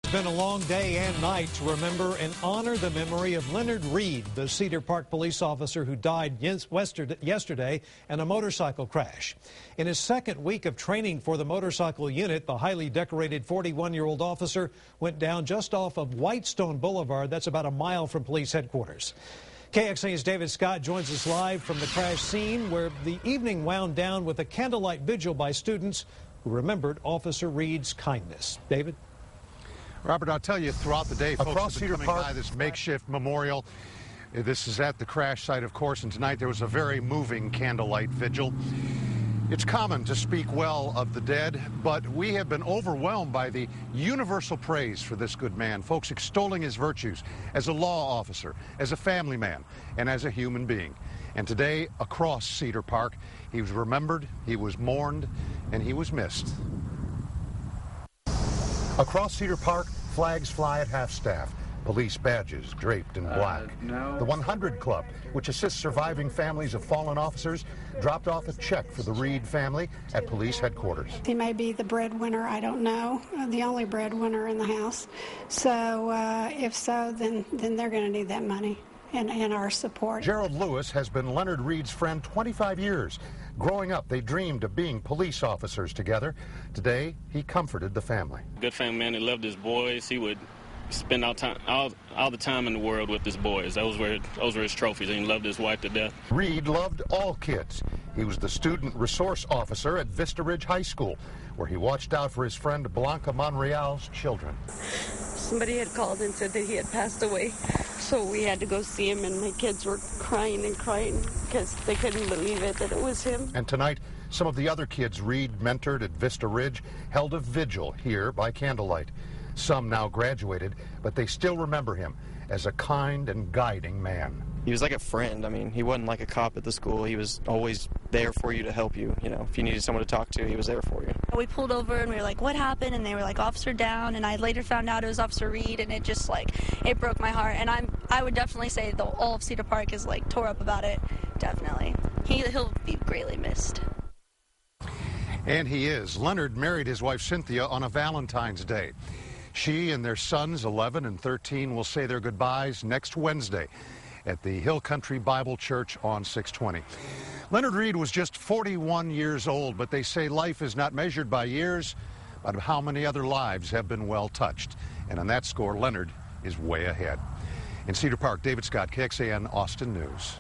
It's been a long day and night to remember and honor the memory of Leonard Reed, the Cedar Park police officer who died yesterday in a motorcycle crash. In his second week of training for the motorcycle unit, the highly decorated 41-year-old officer went down just off of Whitestone Boulevard. That's about a mile from police headquarters. KXAN's David Scott joins us live from the crash scene, where the evening wound down with a candlelight vigil by students who remembered Officer Reed's kindness. David? Robert, I'll tell you, throughout the day, folks Across have been Cedar coming Park by this makeshift memorial. This is at the crash site, of course, and tonight there was a very moving candlelight vigil. It's common to speak well of the dead, but we have been overwhelmed by the universal praise for this good man, folks extolling his virtues as a law officer, as a family man, and as a human being. And today, across Cedar Park, he was remembered, he was mourned, and he was missed. Across Cedar Park, flags fly at half-staff, police badges draped in black. The 100 Club, which assists surviving families of fallen officers, dropped off a check for the Reed family at police headquarters. He may be the breadwinner, I don't know, the only breadwinner in the house. So if so, then they're going to need that money and our support. Gerald Lewis has been Leonard Reed's friend 25 years. Growing up, they dreamed of being police officers together. Today, he comforted the family. Good family man. He loved his boys. He would spend all the time in the world with his boys. Those were his trophies, and he loved his wife to death. Reed loved all kids. He was the student resource officer at Vista Ridge High School, where he watched out for his friend Blanca Monreal's children. Somebody had called and said that he had passed away, so we had to go see him, and my kids were crying and crying because they couldn't believe it, that it was him. And tonight, some of the other kids Reed mentored at Vista Ridge held a vigil here by candlelight. Some now graduated, but they still remember him as a kind and guiding man. He was like a friend. I mean, he wasn't like a cop at the school. He was always there for you to help you. You know, if you needed someone to talk to, he was there for you. We pulled over and we were like, what happened? And they were like, officer down. And I later found out it was Officer Reed, and it just like, it broke my heart. And I would definitely say all of Cedar Park is like tore up about it. Definitely. He'll be greatly missed. And he is. Leonard married his wife Cynthia on a Valentine's Day. She and their sons, 11 and 13, will say their goodbyes next Wednesday at the Hill Country Bible Church on 620. Leonard Reed was just 41 years old, but they say life is not measured by years, but how many other lives have been well touched. And on that score, Leonard is way ahead. In Cedar Park, David Scott, KXAN Austin News.